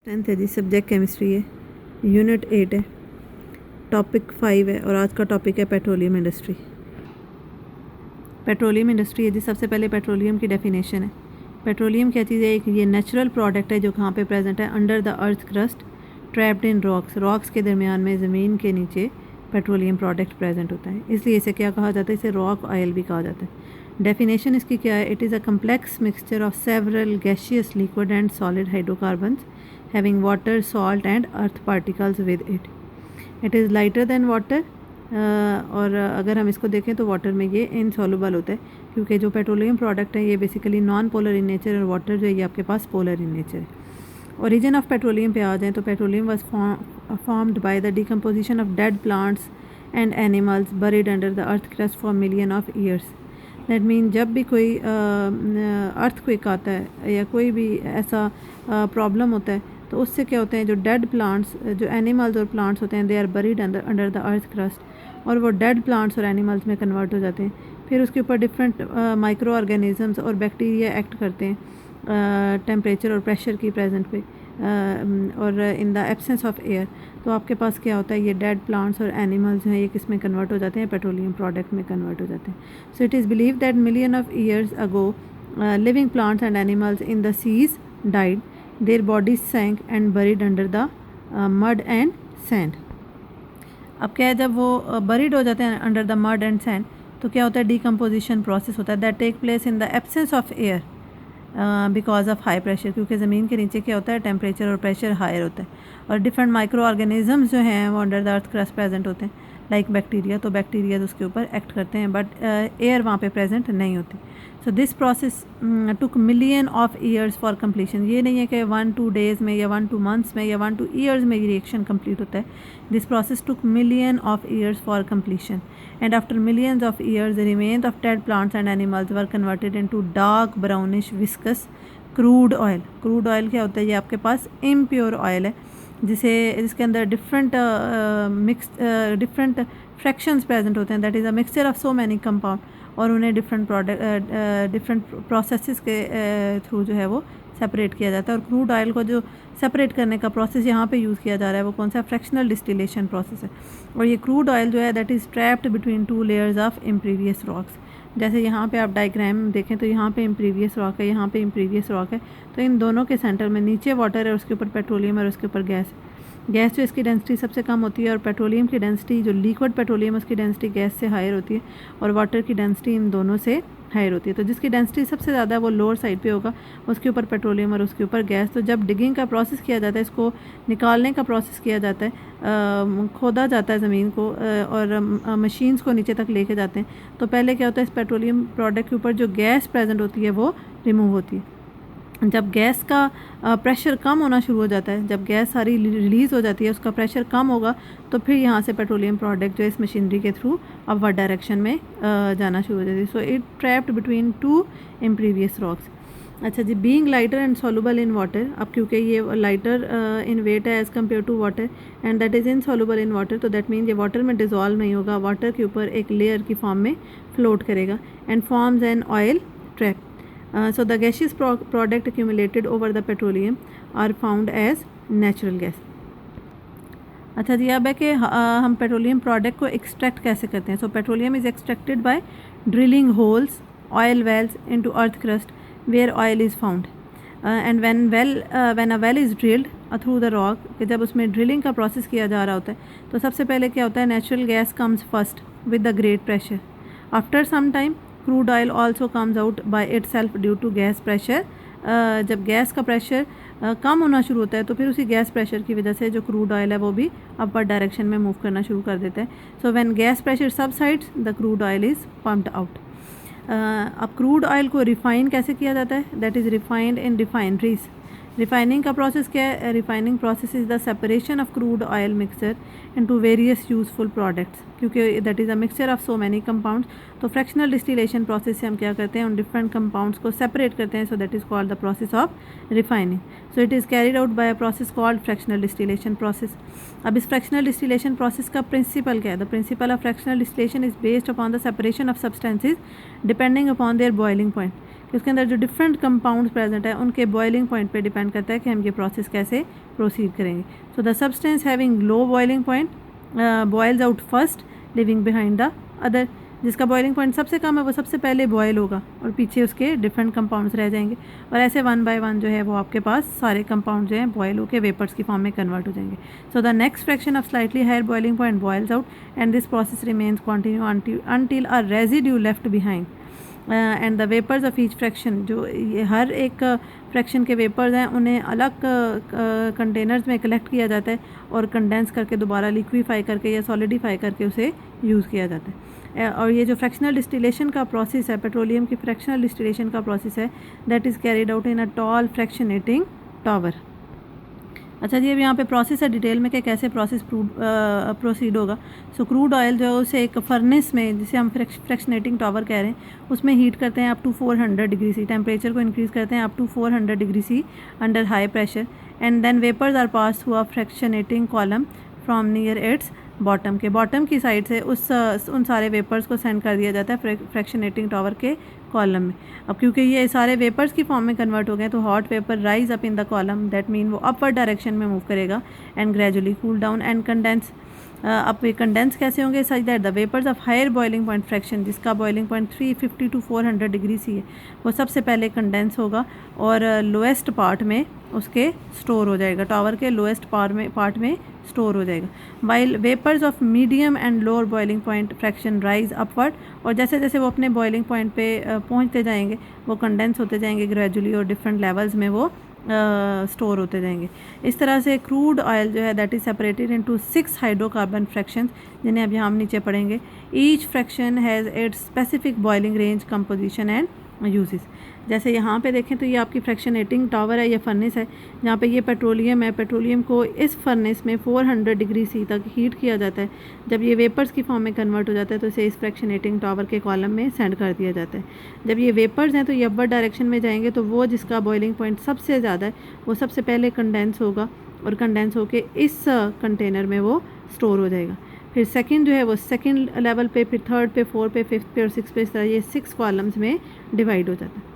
10th है जी, subject chemistry है, unit 8 है, टॉपिक 5 है और आज का टॉपिक है पेट्रोलियम इंडस्ट्री। पेट्रोलियम इंडस्ट्री है जी। सबसे पहले पेट्रोलियम की डेफिनेशन है। पेट्रोलियम क्या चीज़ है? एक ये नेचुरल प्रोडक्ट है जो कहाँ पे प्रेजेंट है, under the earth crust trapped in rocks के दरमियान में ज़मीन के नीचे पेट्रोलियम प्रोडक्ट प्रेजेंट होता है, इसलिए इसे क्या कहा जाता है? इसे रॉक ऑयल भी कहा जाता है। डेफिनेशन इसकी क्या है? It is a complex mixture of several gaseous liquid and solid hydrocarbons having water, salt and earth particles with it. It is lighter than water और अगर हम इसको देखें तो वाटर में ये इनसॉल्युबल होता है, क्योंकि जो पेट्रोलियम प्रोडक्ट है ये basically non polar in nature और वाटर जो है ये आपके पास पोलर इन नेचर है। ओरिजिन ऑफ पेट्रोलियम पे आ जाएँ तो petroleum was formed by the decomposition of dead plants and animals buried under the earth crust for million of years. That mean जब भी कोई अर्थक्वेक आता है या कोई भी ऐसा प्रॉब्लम होता है तो उससे क्या होते हैं, जो डेड प्लांट्स, जो एनिमल्स और प्लांट्स होते हैं, they are buried under the earth crust और वो डेड प्लांट्स और एनिमल्स में कन्वर्ट हो जाते हैं। फिर उसके ऊपर डिफरेंट माइक्रो ऑर्गेनिजम्स और बैक्टीरिया एक्ट करते हैं टेम्परेचर और प्रेशर की प्रेजेंट पे और in the absence of air. तो आपके पास क्या होता है, ये डेड प्लांट्स और एनिमल्स हैं, ये किस में कन्वर्ट हो जाते हैं? पेट्रोलियम प्रोडक्ट में कन्वर्ट हो जाते हैं। So it is believe that million of years ago living plants and animals in the seas died, their bodies sank and buried under the mud and sand. अब क्या है, जब वो बरीड हो जाते हैं under the mud and sand तो क्या होता है? डिकम्पोजिशन प्रोसेस होता है that take place in the absence of air because of high pressure, क्योंकि ज़मीन के नीचे क्या होता है? टेम्परेचर और प्रेशर हायर होता है और डिफरेंट माइक्रो ऑर्गेनिजम्स जो हैं वो under the earth crust present होते हैं, लाइक बैक्टीरिया। तो बैक्टीरिया उसके ऊपर एक्ट करते हैं बट एयर वहाँ पे प्रेजेंट नहीं होती। So this process took million of years for completion. ये नहीं है कि 1-2 डेज़ में या 1-2 मंथ्स में या 1-2 ईयर्स में ये रिएक्शन कंप्लीट होता है। This process took million of years for completion and after millions of years the remains of dead plants and animals were converted into dark brownish viscous crude oil. crude oil क्या होता है? ये आपके पास impure oil है जिसके अंदर different fractions present होते हैं, that is a mixture of so many compound और उन्हें डिफरेंट प्रोसेसेस के थ्रू जो है वो सेपरेट किया जाता है। और क्रूड ऑयल को जो सेपरेट करने का प्रोसेस यहाँ पे यूज़ किया जा रहा है वो कौन सा? फ्रैक्शनल डिस्टिलेशन प्रोसेस है। और ये क्रूड ऑयल जो है that is trapped between 2 layers of impervious rocks. जैसे यहाँ पे आप डायग्राम देखें तो यहाँ पे इम्प्रीवियस रॉक है, यहाँ पे इम्प्रीवियस रॉक है, तो इन दोनों के सेंटर में नीचे वाटर है, उसके ऊपर पेट्रोलियम है और उसके ऊपर गैस। गैस जो इसकी डेंसिटी सबसे कम होती है और पेट्रोलियम की डेंसिटी, जो लिक्विड पेट्रोलियम उसकी डेंसिटी गैस से हायर होती है और वाटर की डेंसिटी इन दोनों से हायर होती है। तो जिसकी डेंसिटी सबसे ज़्यादा है वो लोअर साइड पे होगा, उसके ऊपर पेट्रोलियम और उसके ऊपर गैस। तो जब डिगिंग का प्रोसेस किया जाता है, इसको निकालने का प्रोसेस किया जाता है, खोदा जाता है ज़मीन को और मशीन्स को नीचे तक लेके जाते हैं, तो पहले क्या होता है? इस पेट्रोलियम प्रोडक्ट के ऊपर जो गैस प्रेजेंट होती है वो रिमूव होती है। जब गैस का प्रेशर कम होना शुरू हो जाता है, जब गैस सारी रिलीज़ हो जाती है, उसका प्रेशर कम होगा तो फिर यहाँ से पेट्रोलियम प्रोडक्ट जो है इस मशीनरी के थ्रू अपवर्ड डायरेक्शन में जाना शुरू हो जाती है। So it trapped between 2 impervious rocks. अच्छा जी, being lighter and soluble in water. अब क्योंकि ये लाइटर इन वेट है as compare to water and that is insoluble in water, तो दैट मीन ये वाटर में डिज़ोल्व नहीं होगा, वाटर के ऊपर एक लेयर की फॉर्म में फ्लोट करेगा and forms an oil trap. So the gaseous product accumulated over the petroleum are found as natural gas. अच्छा जी, अब है कि हम पेट्रोलियम प्रोडक्ट को एक्सट्रैक्ट कैसे करते हैं। So petroleum is extracted by drilling holes, oil wells into earth crust where oil is found and when a well is drilled through the rock, कि जब उसमें ड्रिलिंग का प्रोसेस किया जा रहा होता है तो सबसे पहले क्या होता है? Natural gas comes first with the great pressure. After some time crude oil also comes out by itself due to gas pressure. जब गैस का प्रेशर कम होना शुरू होता है तो फिर उसी गैस प्रेशर की वजह से जो क्रूड ऑयल है वो भी अपवर्ड डायरेक्शन में मूव करना शुरू कर देता है। So when gas pressure subsides the crude oil is pumped out. अब क्रूड ऑयल को रिफाइन कैसे किया जाता है? That is refined in refineries. Refining का प्रोसेस क्या है? Refining process is the separation of crude oil mixture into various useful products, क्योंकि that is a mixture of so many compounds. तो फ्रैक्शनल डिस्टिलेशन प्रोसेस से हम क्या करते हैं? उन डिफरेंट कंपाउंड्स को सेपरेट करते हैं। So that is called the process of refining. So it is carried out by a process called fractional distillation process. अब इस फ्रैक्शनल डिस्टिलेशन प्रोसेस का प्रिंसिपल क्या है? The principle of fractional distillation is based upon the separation of substances depending upon their boiling point, कि उसके अंदर जो different compounds present है उनके बॉइलिंग पॉइंट पे डिपेंड करता है कि हम ये प्रोसेस कैसे प्रोसीड करेंगे. So the substance having low boiling point boils out first living behind the other. जिसका बॉइलिंग पॉइंट सबसे कम है वो सबसे पहले बॉयल होगा और पीछे उसके डिफरेंट कंपाउंड्स रह जाएंगे और ऐसे वन बाय वन जो है वो आपके पास सारे कंपाउंड जो हैं बॉयल होकर वेपर्स की फॉर्म में कन्वर्ट हो जाएंगे. So the next fraction of slightly higher boiling point boils out and this process remains continue until a residue left behind and the vapours of each fraction. जो ये हर एक fraction के vapours हैं उन्हें अलग कंटेनर्स में कलेक्ट किया जाता है और कंडेंस करके दोबारा लिक्विफाई करके या सॉलिडिफाई करके उसे यूज़ किया जाता है. और ये जो फ्रैक्शनल डिस्टिलेशन का प्रोसेस है, पेट्रोलियम की फ्रैक्शनल डिस्टिलेशन का प्रोसेस है, that is carried out in a tall fractionating tower. अच्छा जी, अब यहाँ पे प्रोसेस है डिटेल में कि कैसे प्रोसेस प्रोसीड होगा. सो क्रूड ऑयल जो है उसे एक फर्नेस में, जिसे हम फ्रैक्शनेटिंग टॉवर कह रहे हैं, उसमें हीट करते हैं up to 400 degree C. Temperature को इंक्रीज़ करते हैं up to 400 degree C under high pressure and then vapours are pass through a fractionating column from near its bottom. के बॉटम की साइड से उन सारे वेपर्स को सेंड कर दिया जाता है फ्रैक्शनेटिंग टॉवर के कॉलम में. अब क्योंकि ये सारे वेपर्स की फॉर्म में कन्वर्ट हो गए तो hot vapour rise up in the column, that mean वो अपवर्ड डायरेक्शन में मूव करेगा and gradually cool down and condense. अब ये कंडेंस कैसे होंगे? Such that the vapours of higher boiling point fraction, जिसका boiling point 350 to 400 degree C है, वो सबसे पहले कंडेंस होगा और लोएस्ट पार्ट में उसके स्टोर हो जाएगा, टावर के लोएस्ट पार्ट में स्टोर हो जाएगा. While vapours of medium and lower boiling point fraction rise upward, और जैसे जैसे वो अपने बॉइलिंग पॉइंट पे पहुंचते जाएंगे वो कंडेंस होते जाएंगे ग्रेजुअली और डिफरेंट लेवल्स में वो स्टोर होते जाएंगे. इस तरह से क्रूड ऑयल जो है that is separated into 6 hydrocarbon fractions, जिन्हें अब यहाँ हम नीचे पढ़ेंगे. Each fraction has its specific boiling range, composition and uses. जैसे यहाँ पे देखें तो ये आपकी फ्रैक्शनेटिंग टावर है, ये फर्नेस है जहाँ पे ये पेट्रोलियम है. पेट्रोलियम को इस फर्नेस में 400 डिग्री सी तक हीट किया जाता है. जब ये वेपर्स की फॉर्म में कन्वर्ट हो जाता है तो इसे इस फ्रैक्शनेटिंग टावर के कॉलम में सेंड कर दिया जाता है. जब ये वेपर्स हैं तो ये अपवर्ड डायरेक्शन में जाएंगे तो वो जिसका बॉइलिंग पॉइंट सबसे ज़्यादा है वो सबसे पहले कंडेंस होगा और कंडेंस होकर इस कंटेनर में वो स्टोर हो जाएगा. फिर सेकंड जो है वो सेकंड लेवल पे, फिर थर्ड पे, फोर्थ पे, फिफ्थ पे और सिक्स पे, इस तरह ये 6 कॉलम्स में डिवाइड हो जाता है.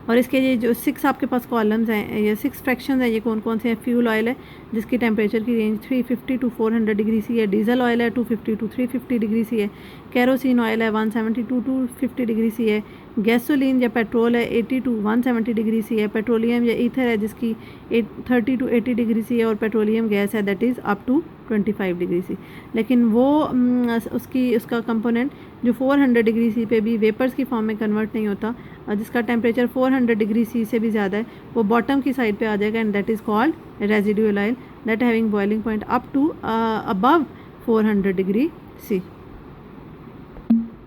और इसके ये जो 6 आपके पास कॉलम्स हैं, ये 6 फ्रैक्शंस हैं, ये कौन कौन से हैं? फ्यूल ऑयल है जिसकी टेम्परेचर की रेंज 350 टू 400 डिग्री सी है. डीजल ऑयल है 250 टू 350 डिग्री सी है. कैरोसिन ऑयल है 172 टू 250 डिग्री सी है. गैसोलीन या पेट्रोल है 80 टू 170 डिग्री सी है. पेट्रोलियम या ईथर है जिसकी 30 टू 80 डिग्री सी है. और पेट्रोलियम गैस है that is up to 25 degree C. लेकिन वो उसका कंपोनेंट जो 400 डिग्री सी पे भी वेपर्स की फॉर्म में कन्वर्ट नहीं होता, जिसका टेम्परेचर 400 डिग्री सी से भी ज़्यादा है, वो बॉटम की साइड पे आ जाएगा and that is called residual oil that having boiling point up to above 400 degree C.